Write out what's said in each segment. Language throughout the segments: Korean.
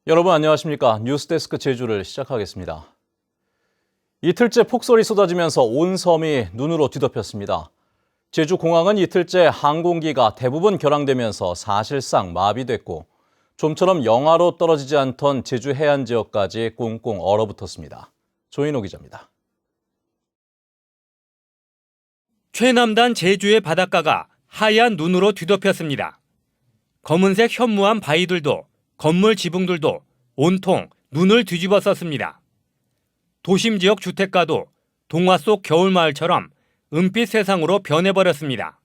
여러분 안녕하십니까? 뉴스데스크 제주를 시작하겠습니다. 이틀째 폭설이 쏟아지면서 온 섬이 눈으로 뒤덮였습니다. 제주공항은 이틀째 항공기가 대부분 결항되면서 사실상 마비됐고 좀처럼 영하로 떨어지지 않던 제주 해안 지역까지 꽁꽁 얼어붙었습니다. 조인호 기자입니다. 최남단 제주의 바닷가가 하얀 눈으로 뒤덮였습니다. 검은색 현무암 바위들도 건물 지붕들도 온통 눈을 뒤집어 썼습니다. 도심 지역 주택가도 동화 속 겨울마을처럼 은빛 세상으로 변해버렸습니다.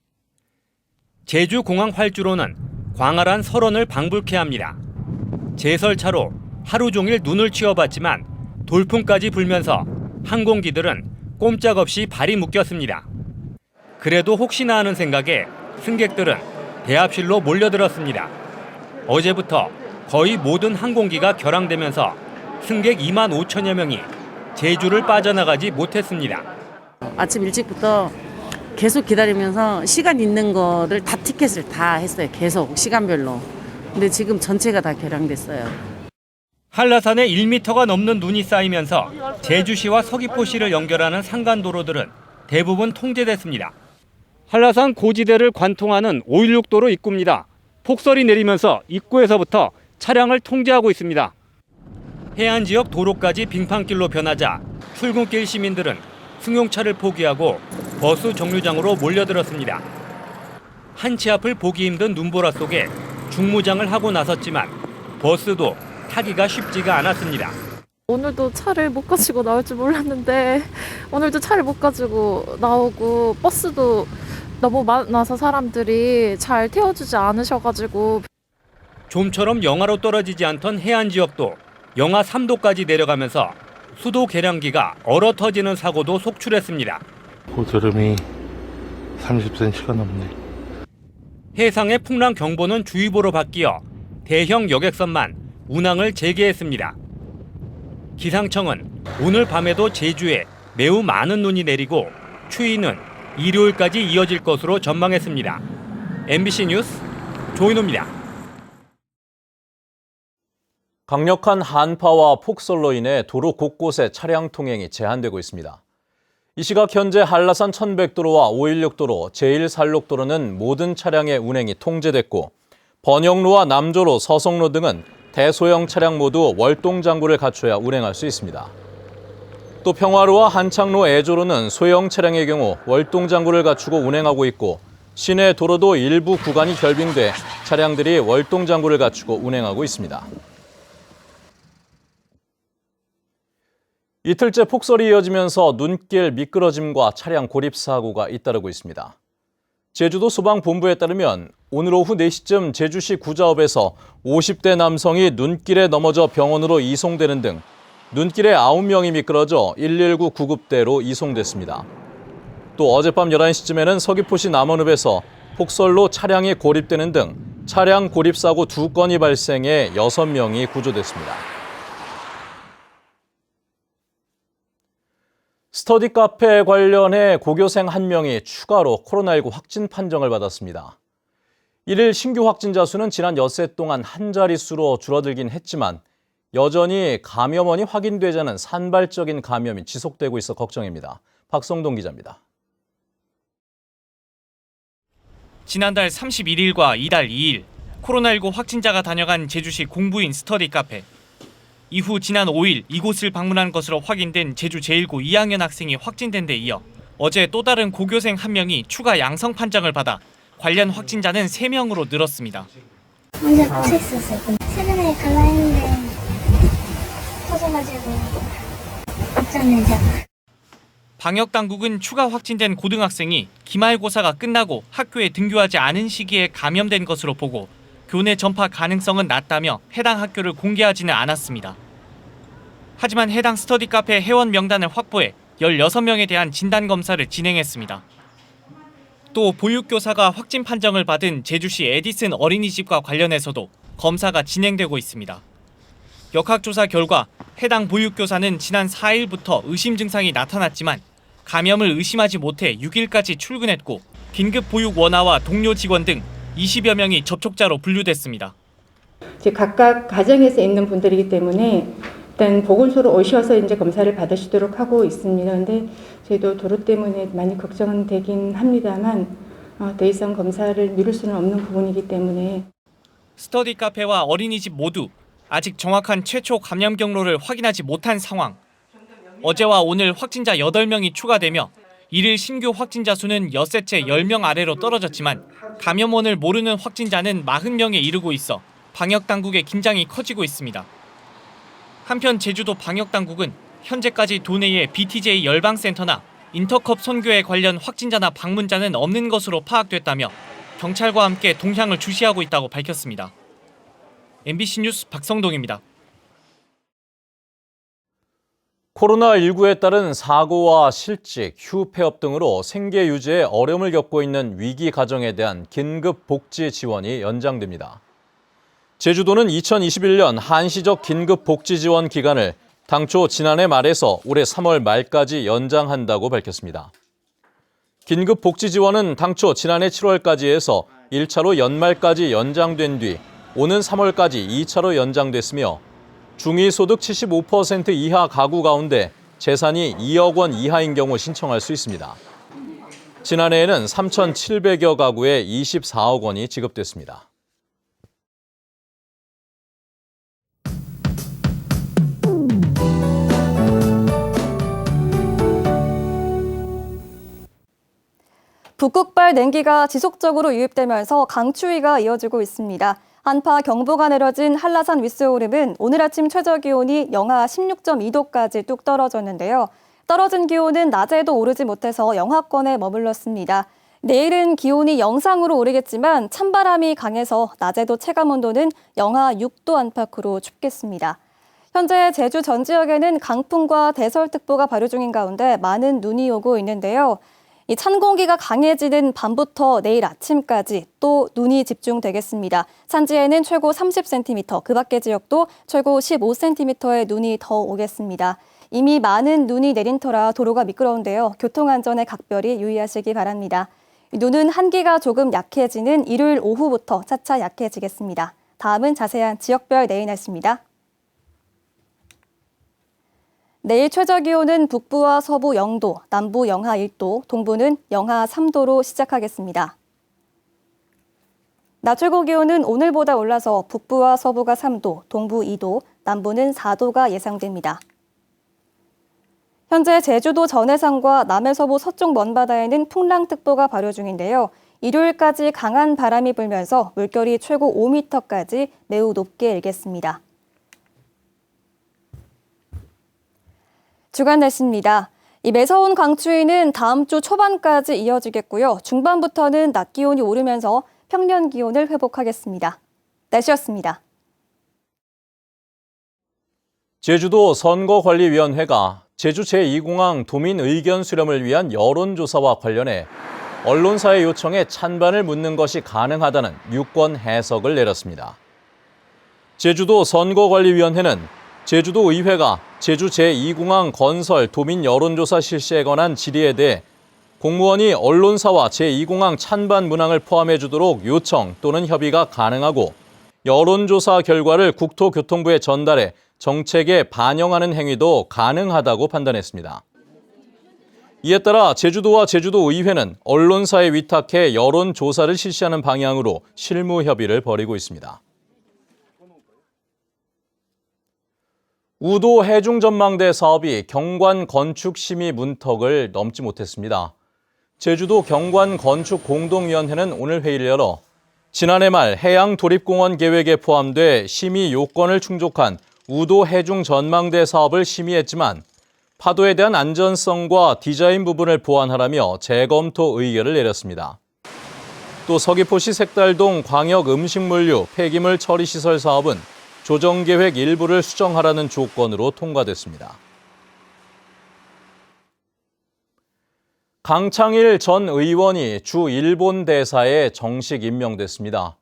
제주공항 활주로는 광활한 설원을 방불케 합니다. 제설차로 하루 종일 눈을 치워봤지만 돌풍까지 불면서 항공기들은 꼼짝없이 발이 묶였습니다. 그래도 혹시나 하는 생각에 승객들은 대합실로 몰려들었습니다. 어제부터 거의 모든 항공기가 결항되면서 승객 2만 5천여 명이 제주를 빠져나가지 못했습니다. 아침 일찍부터 계속 기다리면서 시간 있는 거를 다 티켓을 다 했어요. 계속 시간별로. 근데 지금 전체가 다 결항됐어요. 한라산에 1m가 넘는 눈이 쌓이면서 제주시와 서귀포시를 연결하는 상간도로들은 대부분 통제됐습니다. 한라산 고지대를 관통하는 516도로 입구입니다. 폭설이 내리면서 입구에서부터 차량을 통제하고 있습니다. 해안 지역 도로까지 빙판길로 변하자 출근길 시민들은 승용차를 포기하고 버스 정류장으로 몰려들었습니다. 한치 앞을 보기 힘든 눈보라 속에 중무장을 하고 나섰지만 버스도 타기가 쉽지가 않았습니다. 오늘도 차를 못 가지고 나올 줄 몰랐는데 오늘도 차를 못 가지고 나오고 버스도 너무 많아서 사람들이 잘 태워주지 않으셔가지고 좀처럼 영하로 떨어지지 않던 해안 지역도 영하 3도까지 내려가면서 수도 계량기가 얼어 터지는 사고도 속출했습니다. 고드름이 30cm가 넘네. 해상의 풍랑 경보는 주의보로 바뀌어 대형 여객선만 운항을 재개했습니다. 기상청은 오늘 밤에도 제주에 매우 많은 눈이 내리고 추위는 일요일까지 이어질 것으로 전망했습니다. MBC 뉴스 조인호입니다. 강력한 한파와 폭설로 인해 도로 곳곳에 차량 통행이 제한되고 있습니다. 이 시각 현재 한라산 1100도로와 516도로, 제1산록도로는 모든 차량의 운행이 통제됐고 번영로와 남조로, 서성로 등은 대소형 차량 모두 월동장구를 갖춰야 운행할 수 있습니다. 또 평화로와 한창로, 애조로는 소형 차량의 경우 월동장구를 갖추고 운행하고 있고 시내 도로도 일부 구간이 결빙돼 차량들이 월동장구를 갖추고 운행하고 있습니다. 이틀째 폭설이 이어지면서 눈길 미끄러짐과 차량 고립 사고가 잇따르고 있습니다. 제주도 소방본부에 따르면 오늘 오후 4시쯤 제주시 구자읍에서 50대 남성이 눈길에 넘어져 병원으로 이송되는 등 눈길에 9명이 미끄러져 119 구급대로 이송됐습니다. 또 어젯밤 11시쯤에는 서귀포시 남원읍에서 폭설로 차량이 고립되는 등 차량 고립 사고 2건이 발생해 6명이 구조됐습니다. 스터디 카페 관련해 고교생 1명이 추가로 코로나19 확진 판정을 받았습니다. 1일 신규 확진자 수는 지난 엿새 동안 한 자릿수로 줄어들긴 했지만 여전히 감염원이 확인되지 않은 산발적인 감염이 지속되고 있어 걱정입니다. 박성동 기자입니다. 지난달 31일과 이달 2일 코로나19 확진자가 다녀간 제주시 공부인 스터디 카페. 이후 지난 5일 이곳을 방문한 것으로 확인된 제주 제1고 2학년 학생이 확진된 데 이어 어제 또 다른 고교생 1명이 추가 양성 판정을 받아 관련 확진자는 3명으로 늘었습니다. 먼저 갇혀 있었어요. 최근에 갈라 했는데 터져가지고 걱정이죠. 방역당국은 추가 확진된 고등학생이 기말고사가 끝나고 학교에 등교하지 않은 시기에 감염된 것으로 보고 교내 전파 가능성은 낮다며 해당 학교를 공개하지는 않았습니다. 하지만 해당 스터디 카페 회원 명단을 확보해 16명에 대한 진단검사를 진행했습니다. 또 보육교사가 확진 판정을 받은 제주시 에디슨 어린이집과 관련해서도 검사가 진행되고 있습니다. 역학조사 결과 해당 보육교사는 지난 4일부터 의심 증상이 나타났지만 감염을 의심하지 못해 6일까지 출근했고 긴급 보육 원아와 동료 직원 등 20여 명이 접촉자로 분류됐습니다. 이제 각각 가정에서 있는 분들이기 때문에 일단 보건소로 오셔서 이제 검사를 받으시도록 하고 있습니다. 근데 저희도 도로 때문에 많이 걱정은 되긴 합니다만 더 이상 검사를 미룰 수는 없는 부분이기 때문에. 스터디 카페와 어린이집 모두 아직 정확한 최초 감염 경로를 확인하지 못한 상황. 어제와 오늘 확진자 8명이 추가되며 일일 신규 확진자 수는 엿새째 10명 아래로 떨어졌지만 감염원을 모르는 확진자는 40명에 이르고 있어 방역당국의 긴장이 커지고 있습니다. 한편 제주도 방역당국은 현재까지 도내에 BTJ 열방센터나 인터컵 선교에 관련 확진자나 방문자는 없는 것으로 파악됐다며 경찰과 함께 동향을 주시하고 있다고 밝혔습니다. MBC 뉴스 박성동입니다. 코로나19에 따른 사고와 실직, 휴폐업 등으로 생계 유지에 어려움을 겪고 있는 위기 가정에 대한 긴급 복지 지원이 연장됩니다. 제주도는 2021년 한시적 긴급 복지 지원 기간을 당초 지난해 말에서 올해 3월 말까지 연장한다고 밝혔습니다. 긴급 복지 지원은 당초 지난해 7월까지 해서 1차로 연말까지 연장된 뒤 오는 3월까지 2차로 연장됐으며 중위소득 75% 이하 가구 가운데 재산이 2억 원 이하인 경우 신청할 수 있습니다. 지난해에는 3,700여 가구에 24억 원이 지급됐습니다. 북극발 냉기가 지속적으로 유입되면서 강추위가 이어지고 있습니다. 한파 경보가 내려진 한라산 윗세오름은 오늘 아침 최저기온이 영하 16.2도까지 뚝 떨어졌는데요. 떨어진 기온은 낮에도 오르지 못해서 영하권에 머물렀습니다. 내일은 기온이 영상으로 오르겠지만 찬바람이 강해서 낮에도 체감온도는 영하 6도 안팎으로 춥겠습니다. 현재 제주 전 지역에는 강풍과 대설특보가 발효 중인 가운데 많은 눈이 오고 있는데요. 이 찬 공기가 강해지는 밤부터 내일 아침까지 또 눈이 집중되겠습니다. 산지에는 최고 30cm, 그 밖의 지역도 최고 15cm의 눈이 더 오겠습니다. 이미 많은 눈이 내린 터라 도로가 미끄러운데요. 교통안전에 각별히 유의하시기 바랍니다. 눈은 한기가 조금 약해지는 일요일 오후부터 차차 약해지겠습니다. 다음은 자세한 지역별 내일 날씨입니다. 내일 최저기온은 북부와 서부 0도, 남부 영하 1도, 동부는 영하 3도로 시작하겠습니다. 낮 최고 기온은 오늘보다 올라서 북부와 서부가 3도, 동부 2도, 남부는 4도가 예상됩니다. 현재 제주도 전해상과 남해서부 서쪽 먼바다에는 풍랑특보가 발효 중인데요. 일요일까지 강한 바람이 불면서 물결이 최고 5m까지 매우 높게 일겠습니다. 주간 날씨입니다. 이 매서운 강추위는 다음 주 초반까지 이어지겠고요. 중반부터는 낮 기온이 오르면서 평년 기온을 회복하겠습니다. 날씨였습니다. 제주도 선거관리위원회가 제주 제2공항 도민 의견 수렴을 위한 여론조사와 관련해 언론사의 요청에 찬반을 묻는 것이 가능하다는 유권 해석을 내렸습니다. 제주도 선거관리위원회는 제주도 의회가 제주 제2공항 건설 도민 여론조사 실시에 관한 질의에 대해 공무원이 언론사와 제2공항 찬반 문항을 포함해 주도록 요청 또는 협의가 가능하고 여론조사 결과를 국토교통부에 전달해 정책에 반영하는 행위도 가능하다고 판단했습니다. 이에 따라 제주도와 제주도의회는 언론사에 위탁해 여론조사를 실시하는 방향으로 실무 협의를 벌이고 있습니다. 우도 해중전망대 사업이 경관 건축 심의 문턱을 넘지 못했습니다. 제주도 경관건축공동위원회는 오늘 회의를 열어 지난해 말 해양도립공원 계획에 포함돼 심의 요건을 충족한 우도 해중전망대 사업을 심의했지만 파도에 대한 안전성과 디자인 부분을 보완하라며 재검토 의결을 내렸습니다. 또 서귀포시 색달동 광역음식물류 폐기물 처리시설 사업은 조정계획 일부를 수정하라는 조건으로 통과됐습니다. 강창일 전 의원이 주 일본 대사에 정식 임명됐습니다.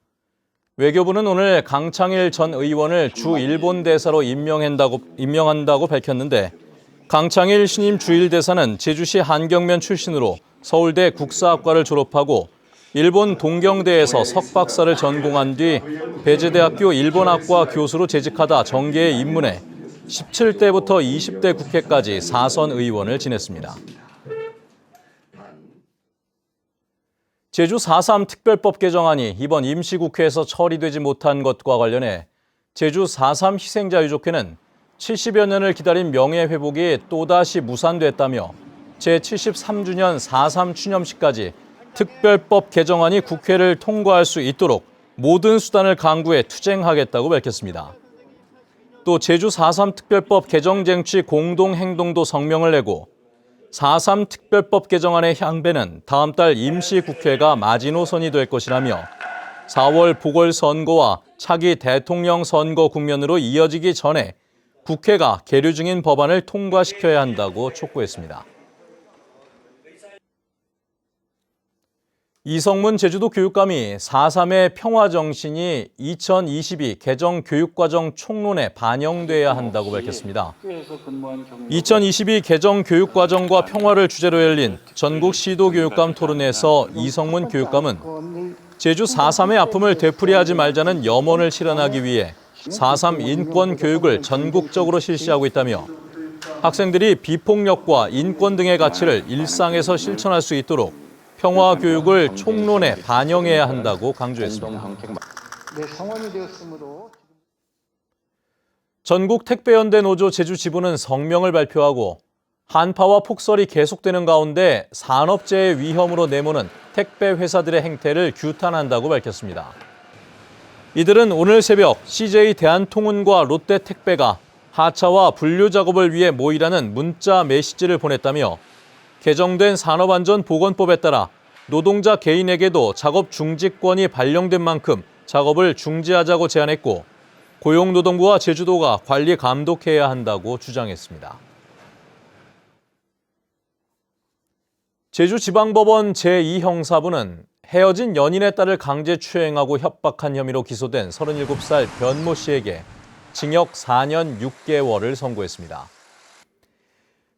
외교부는 오늘 강창일 전 의원을 주 일본 대사로 임명한다고 밝혔는데 강창일 신임 주일 대사는 제주시 한경면 출신으로 서울대 국사학과를 졸업하고 일본 동경대에서 석박사를 전공한 뒤 배재대학교 일본학과 교수로 재직하다 정계에 입문해 17대부터 20대 국회까지 4선 의원을 지냈습니다. 제주 4.3 특별법 개정안이 이번 임시국회에서 처리되지 못한 것과 관련해 제주 4.3 희생자 유족회는 70여 년을 기다린 명예회복이 또다시 무산됐다며 제73주년 4.3 추념식까지 특별법 개정안이 국회를 통과할 수 있도록 모든 수단을 강구해 투쟁하겠다고 밝혔습니다. 또 제주 4.3 특별법 개정 쟁취 공동행동도 성명을 내고 4.3 특별법 개정안의 향배는 다음 달 임시국회가 마지노선이 될 것이라며 4월 보궐선거와 차기 대통령 선거 국면으로 이어지기 전에 국회가 계류 중인 법안을 통과시켜야 한다고 촉구했습니다. 이성문 제주도 교육감이 4.3의 평화정신이 2022 개정 교육과정 총론에 반영돼야 한다고 밝혔습니다. 2022 개정 교육과정과 평화를 주제로 열린 전국 시도교육감 토론회에서 이성문 교육감은 제주 4.3의 아픔을 되풀이하지 말자는 염원을 실현하기 위해 4.3 인권 교육을 전국적으로 실시하고 있다며 학생들이 비폭력과 인권 등의 가치를 일상에서 실천할 수 있도록 평화 교육을 총론에 반영해야 한다고 강조했습니다. 전국 택배연대 노조 제주 지부는 성명을 발표하고 한파와 폭설이 계속되는 가운데 산업재해 위험으로 내모는 택배 회사들의 행태를 규탄한다고 밝혔습니다. 이들은 오늘 새벽 CJ 대한통운과 롯데택배가 하차와 분류 작업을 위해 모이라는 문자 메시지를 보냈다며 개정된 산업안전보건법에 따라 노동자 개인에게도 작업 중지권이 발령된 만큼 작업을 중지하자고 제안했고 고용노동부와 제주도가 관리 감독해야 한다고 주장했습니다. 제주지방법원 제2형사부는 헤어진 연인의 딸을 강제추행하고 협박한 혐의로 기소된 37살 변모 씨에게 징역 4년 6개월을 선고했습니다.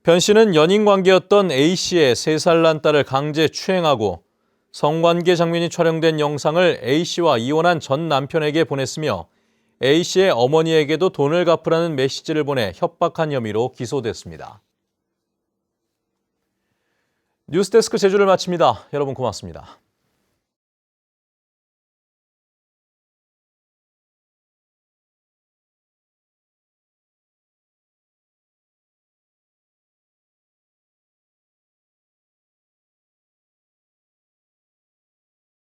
변 씨는 연인 관계였던 A 씨의 3살 난 딸을 강제 추행하고 성관계 장면이 촬영된 영상을 A 씨와 이혼한 전 남편에게 보냈으며 A 씨의 어머니에게도 돈을 갚으라는 메시지를 보내 협박한 혐의로 기소됐습니다. 뉴스데스크 제주를 마칩니다. 여러분 고맙습니다.